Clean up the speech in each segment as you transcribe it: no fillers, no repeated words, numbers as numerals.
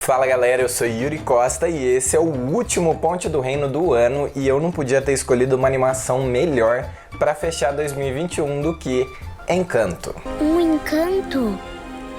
Fala galera, eu sou Yuri Costa e esse é o último Ponte do Reino do ano e eu não podia ter escolhido uma animação melhor para fechar 2021 do que Encanto. Um encanto?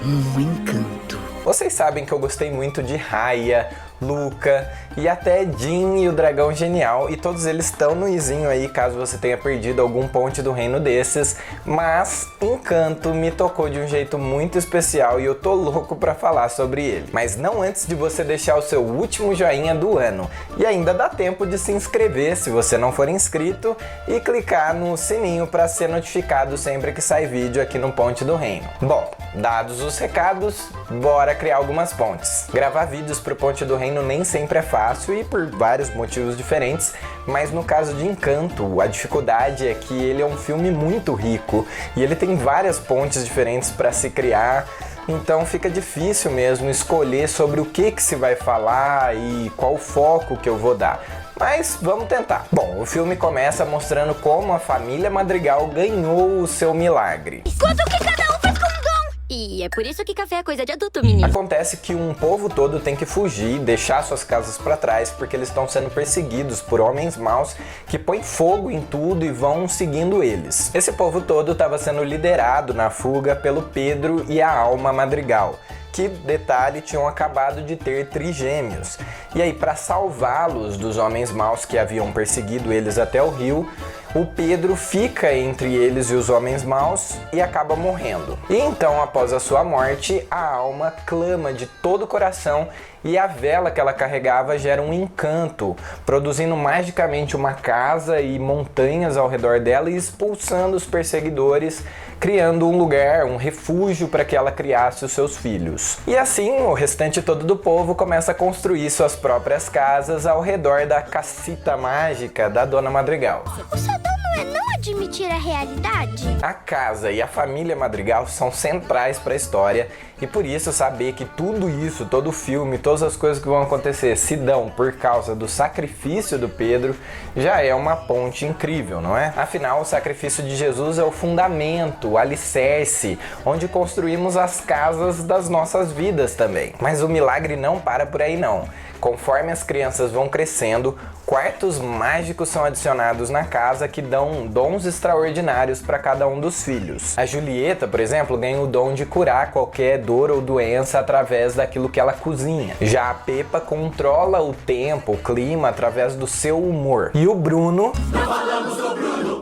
Um encanto. Vocês sabem que eu gostei muito de Raya, Luca e até Jin e o Dragão Genial, e todos eles estão no izinho aí caso você tenha perdido algum Ponte do Reino desses, mas Encanto me tocou de um jeito muito especial e eu tô louco pra falar sobre ele. Mas não antes de você deixar o seu último joinha do ano, e ainda dá tempo de se inscrever se você não for inscrito e clicar no sininho para ser notificado sempre que sai vídeo aqui no Ponte do Reino. Bom, dados os recados, bora criar algumas pontes. Gravar vídeos pro Ponte do Reino nem sempre é fácil e por vários motivos diferentes, mas no caso de Encanto, a dificuldade é que ele é um filme muito rico e ele tem várias pontes diferentes para se criar, então fica difícil mesmo escolher sobre o que se vai falar e qual foco que eu vou dar. Mas vamos tentar. Bom, o filme começa mostrando como a família Madrigal ganhou o seu milagre. Quanto que cada um fez com um dom? E é por isso que café é coisa de adulto, menino. Acontece que um povo todo tem que fugir, deixar suas casas para trás, porque eles estão sendo perseguidos por homens maus que põem fogo em tudo e vão seguindo eles. Esse povo todo estava sendo liderado na fuga pelo Pedro e a Alma Madrigal, que, detalhe, tinham acabado de ter trigêmeos. E aí, para salvá-los dos homens maus que haviam perseguido eles até o rio, o Pedro fica entre eles e os homens maus e acaba morrendo. E então, após a sua morte, a Alma clama de todo o coração e a vela que ela carregava gera um encanto, produzindo magicamente uma casa e montanhas ao redor dela e expulsando os perseguidores, criando um lugar, um refúgio para que ela criasse os seus filhos. E assim, o restante todo do povo começa a construir suas próprias casas ao redor da casita mágica da Dona Madrigal. O seu dom não é não admitir a realidade? A casa e a família Madrigal são centrais para a história e por isso saber que tudo isso, todo o filme, todas as coisas que vão acontecer se dão por causa do sacrifício do Pedro já é uma ponte incrível, não é? Afinal, o sacrifício de Jesus é o fundamento, o alicerce, onde construímos as casas das nossas vidas também. Mas o milagre não para por aí não. Conforme as crianças vão crescendo, quartos mágicos são adicionados na casa que dão dons extraordinários para cada um dos filhos. A Julieta, por exemplo, ganha o dom de curar qualquer dor ou doença através daquilo que ela cozinha. Já a Pepa controla o tempo, o clima, através do seu humor. E o Bruno...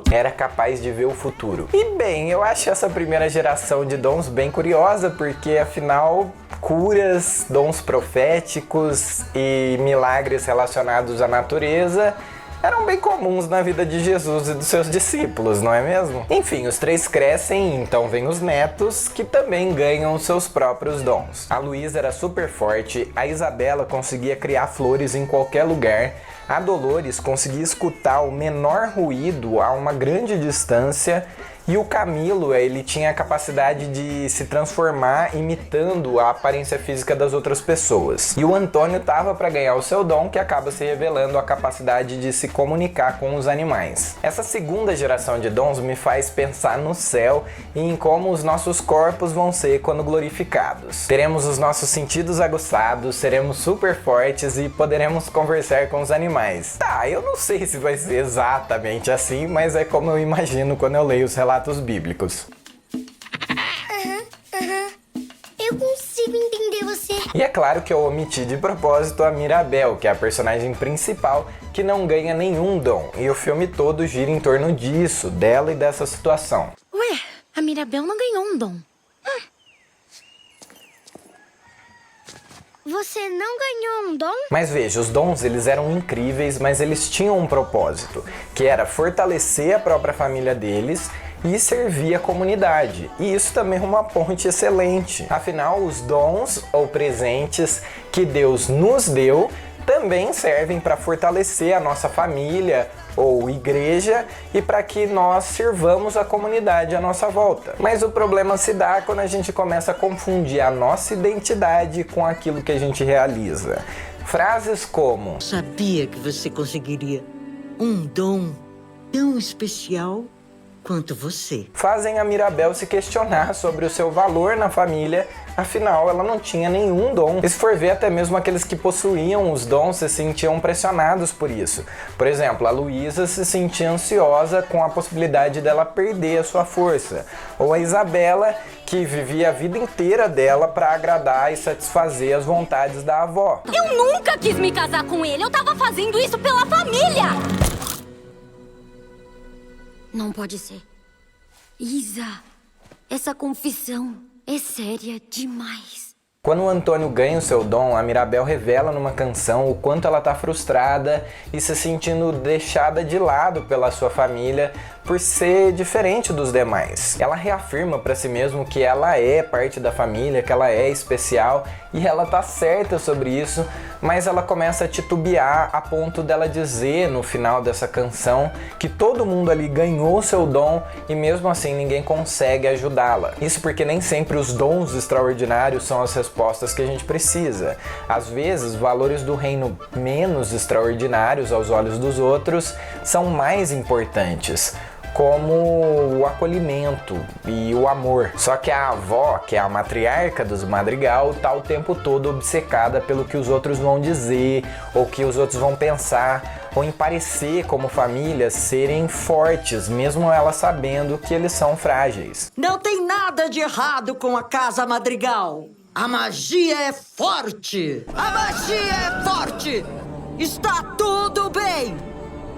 era capaz de ver o futuro. E bem, eu acho essa primeira geração de dons bem curiosa, porque afinal... curas, dons proféticos e milagres relacionados à natureza eram bem comuns na vida de Jesus e dos seus discípulos, não é mesmo? Enfim, os três crescem e então vêm os netos, que também ganham seus próprios dons. A Luísa era super forte, a Isabela conseguia criar flores em qualquer lugar, a Dolores conseguia escutar o menor ruído a uma grande distância, e o Camilo, ele tinha a capacidade de se transformar imitando a aparência física das outras pessoas. E o Antônio tava para ganhar o seu dom, que acaba se revelando a capacidade de se comunicar com os animais. Essa segunda geração de dons me faz pensar no céu e em como os nossos corpos vão ser quando glorificados. Teremos os nossos sentidos aguçados, seremos super fortes e poderemos conversar com os animais. Tá, eu não sei se vai ser exatamente assim, mas é como eu imagino quando eu leio os relatos bíblicos. Eu consigo entender você. E é claro que eu omiti de propósito a Mirabel, que é a personagem principal que não ganha nenhum dom. E o filme todo gira em torno disso, dela e dessa situação. Ué, a Mirabel não ganhou um dom. Você não ganhou um dom? Mas veja, os dons eles eram incríveis, mas eles tinham um propósito, que era fortalecer a própria família deles e servir a comunidade. E isso também é uma ponte excelente. Afinal, os dons ou presentes que Deus nos deu também servem para fortalecer a nossa família ou igreja e para que nós sirvamos a comunidade à nossa volta. Mas o problema se dá quando a gente começa a confundir a nossa identidade com aquilo que a gente realiza. Frases como: Sabia que você conseguiria um dom tão especial quanto você. Fazem a Mirabel se questionar sobre o seu valor na família, afinal ela não tinha nenhum dom. E se for ver, até mesmo aqueles que possuíam os dons se sentiam pressionados por isso. Por exemplo, a Luísa se sentia ansiosa com a possibilidade dela perder a sua força. Ou a Isabela, que vivia a vida inteira dela para agradar e satisfazer as vontades da avó. Eu nunca quis me casar com ele, eu tava fazendo isso pela família! Não pode ser. Isa, essa confissão é séria demais. Quando o Antônio ganha o seu dom, a Mirabel revela numa canção o quanto ela tá frustrada e se sentindo deixada de lado pela sua família por ser diferente dos demais. Ela reafirma para si mesma que ela é parte da família, que ela é especial e ela tá certa sobre isso, mas ela começa a titubear a ponto dela dizer no final dessa canção que todo mundo ali ganhou seu dom e mesmo assim ninguém consegue ajudá-la. Isso porque nem sempre os dons extraordinários são as respostas que a gente precisa. Às vezes, valores do reino menos extraordinários aos olhos dos outros são mais importantes, como o acolhimento e o amor. Só que a avó, que é a matriarca dos Madrigal, tá o tempo todo obcecada pelo que os outros vão dizer, ou que os outros vão pensar, ou em parecer como família serem fortes, mesmo ela sabendo que eles são frágeis. Não tem nada de errado com a Casa Madrigal. A magia é forte! A magia é forte! Está tudo bem!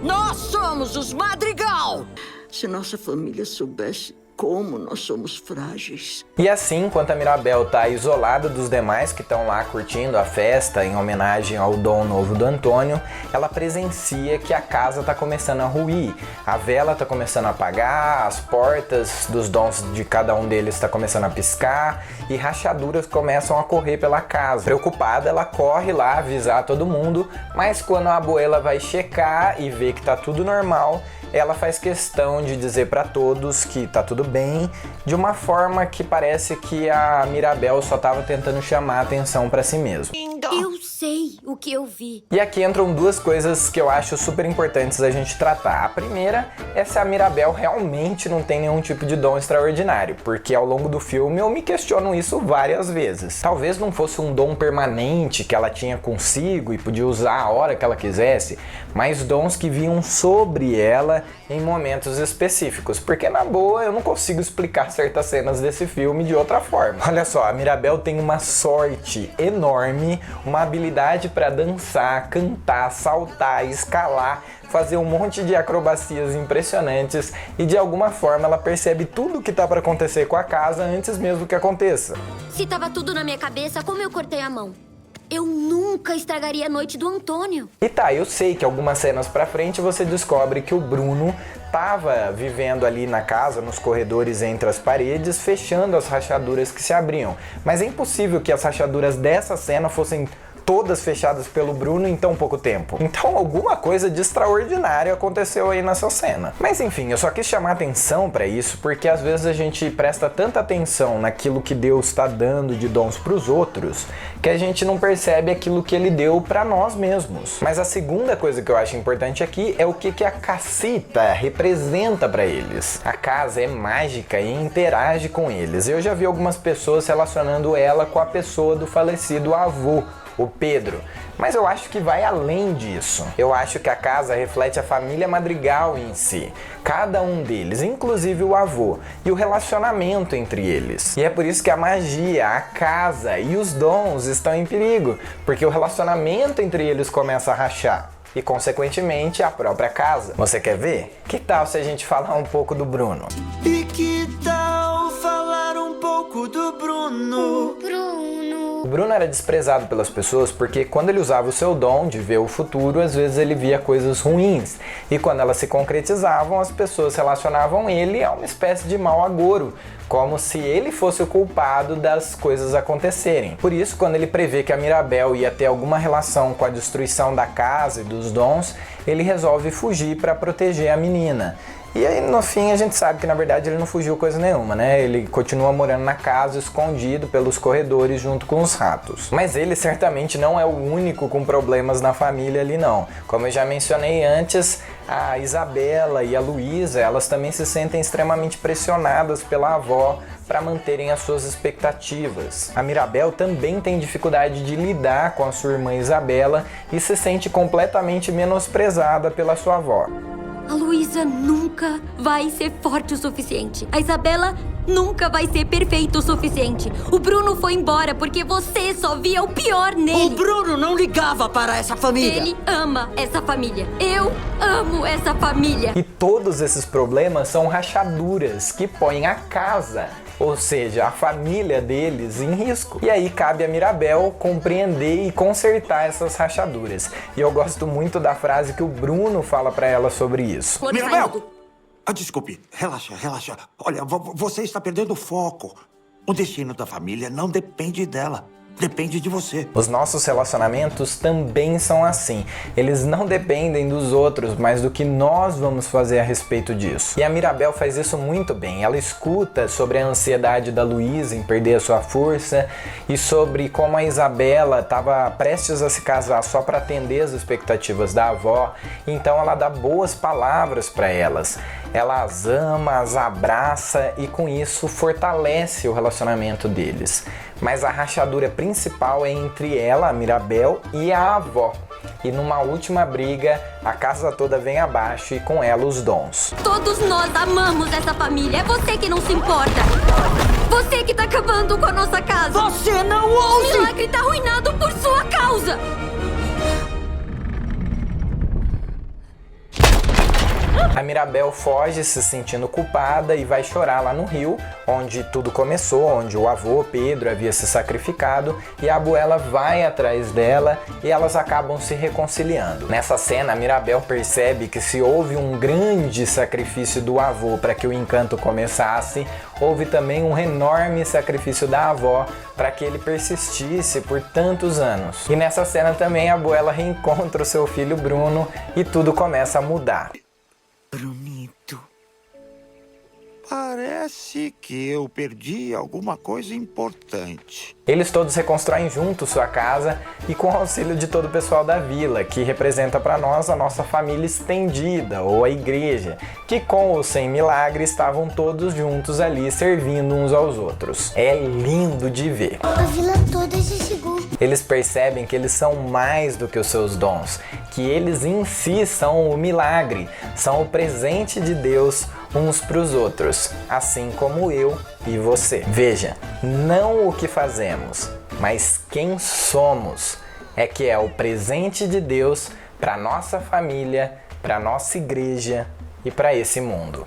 Nós somos os Madrigal! Se nossa família soubesse como nós somos frágeis. E assim, enquanto a Mirabel tá isolada dos demais que estão lá curtindo a festa em homenagem ao dom novo do Antônio, ela presencia que a casa tá começando a ruir. A vela tá começando a apagar, as portas dos dons de cada um deles tá começando a piscar e rachaduras começam a correr pela casa. Preocupada, ela corre lá avisar todo mundo, mas quando a abuela vai checar e vê que tá tudo normal, ela faz questão de dizer para todos que tá tudo bem, de uma forma que parece que a Mirabel só tava tentando chamar a atenção para si mesma. Eu sei o que eu vi. E aqui entram duas coisas que eu acho super importantes a gente tratar. A primeira é se a Mirabel realmente não tem nenhum tipo de dom extraordinário, porque ao longo do filme eu me questiono isso várias vezes. Talvez não fosse um dom permanente que ela tinha consigo e podia usar a hora que ela quisesse, mas dons que vinham sobre ela em momentos específicos, porque na boa eu não consigo explicar certas cenas desse filme de outra forma. Olha só, a Mirabel tem uma sorte enorme, uma habilidade para dançar, cantar, saltar, escalar, fazer um monte de acrobacias impressionantes e de alguma forma ela percebe tudo o que tá para acontecer com a casa antes mesmo que aconteça. Se tava tudo na minha cabeça, como eu cortei a mão? Eu nunca estragaria a noite do Antônio. E tá, eu sei que algumas cenas pra frente você descobre que o Bruno tava vivendo ali na casa, nos corredores entre as paredes, fechando as rachaduras que se abriam. Mas é impossível que as rachaduras dessa cena fossem todas fechadas pelo Bruno em tão pouco tempo. Então alguma coisa de extraordinário aconteceu aí nessa cena. Mas enfim, eu só quis chamar atenção para isso porque às vezes a gente presta tanta atenção naquilo que Deus está dando de dons para os outros que a gente não percebe aquilo que ele deu para nós mesmos. Mas a segunda coisa que eu acho importante aqui é o que a casita representa para eles. A casa é mágica e interage com eles. Eu já vi algumas pessoas relacionando ela com a pessoa do falecido avô, o Pedro, mas eu acho que vai além disso. Eu acho que a casa reflete a família Madrigal em si, cada um deles, inclusive o avô, e o relacionamento entre eles. E é por isso que a magia, a casa e os dons estão em perigo, porque o relacionamento entre eles começa a rachar. E, consequentemente, a própria casa. Você quer ver? Que tal se a gente falar um pouco do Bruno? E que tal falar um pouco do Bruno? O Bruno era desprezado pelas pessoas porque quando ele usava o seu dom de ver o futuro, às vezes ele via coisas ruins. E quando elas se concretizavam, as pessoas relacionavam ele a uma espécie de mau agouro, como se ele fosse o culpado das coisas acontecerem. Por isso, quando ele prevê que a Mirabel ia ter alguma relação com a destruição da casa e dos dons, ele resolve fugir para proteger a menina. E aí, no fim, a gente sabe que, na verdade, ele não fugiu coisa nenhuma, né? Ele continua morando na casa, escondido pelos corredores junto com os ratos. Mas ele certamente não é o único com problemas na família ali, não. Como eu já mencionei antes, A Isabela e a Luísa, elas também se sentem extremamente pressionadas pela avó para manterem as suas expectativas. A Mirabel também tem dificuldade de lidar com a sua irmã Isabela e se sente completamente menosprezada pela sua avó. A Luísa nunca vai ser forte o suficiente. A Isabela nunca vai ser perfeita o suficiente. O Bruno foi embora porque você só via o pior nele. O Bruno não ligava para essa família. Ele ama essa família. Eu amo essa família. E todos esses problemas são rachaduras que põem a casa, ou seja, a família deles, em risco. E aí cabe a Mirabel compreender e consertar essas rachaduras. E eu gosto muito da frase que o Bruno fala pra ela sobre isso. Mirabel! Desculpe, relaxa, relaxa. Olha, você está perdendo o foco. O destino da família não depende dela. Depende de você. Os nossos relacionamentos também são assim. Eles não dependem dos outros, mas do que nós vamos fazer a respeito disso. E a Mirabel faz isso muito bem. Ela escuta sobre a ansiedade da Luísa em perder a sua força e sobre como a Isabela estava prestes a se casar só para atender as expectativas da avó. Então ela dá boas palavras para elas. Ela as ama, as abraça e com isso fortalece o relacionamento deles. Mas a rachadura principal é entre ela, a Mirabel, e a avó. E numa última briga, a casa toda vem abaixo e com ela os dons. Todos nós amamos essa família. É você que não se importa. Você que tá acabando com a nossa casa. Você não O ouve! milagre tá arruinado por sua causa. A Mirabel foge se sentindo culpada e vai chorar lá no rio, onde tudo começou, onde o avô Pedro havia se sacrificado, e a abuela vai atrás dela e elas acabam se reconciliando. Nessa cena, a Mirabel percebe que se houve um grande sacrifício do avô para que o encanto começasse, houve também um enorme sacrifício da avó para que ele persistisse por tantos anos. E nessa cena também a abuela reencontra o seu filho Bruno e tudo começa a mudar. Brunito, parece que eu perdi alguma coisa importante. Eles todos reconstroem juntos sua casa e com o auxílio de todo o pessoal da vila, que representa para nós a nossa família estendida, ou a igreja, que com ou sem milagre estavam todos juntos ali servindo uns aos outros. É lindo de ver. A vila toda se chegou. Eles percebem que eles são mais do que os seus dons, que eles em si são o milagre, são o presente de Deus uns para os outros, assim como eu e você. Veja, não o que fazemos, mas quem somos é que é o presente de Deus para nossa família, para nossa igreja e para esse mundo.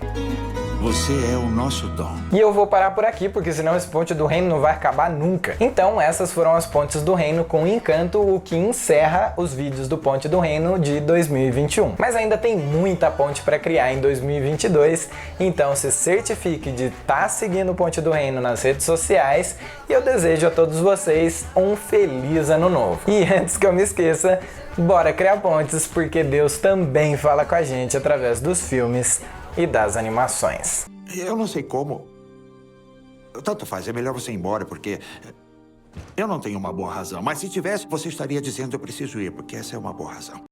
Você é o nosso dom. E eu vou parar por aqui, porque senão esse Ponte do Reino não vai acabar nunca. Então essas foram as Pontes do Reino com Encanto, o que encerra os vídeos do Ponte do Reino de 2021. Mas ainda tem muita ponte para criar em 2022, então se certifique de estar seguindo o Ponte do Reino nas redes sociais e eu desejo a todos vocês um feliz ano novo. E antes que eu me esqueça, bora criar pontes, porque Deus também fala com a gente através dos filmes e das animações. Eu não sei como. Tanto faz, é melhor você ir embora, porque eu não tenho uma boa razão. Mas se tivesse, você estaria dizendo eu preciso ir, porque essa é uma boa razão.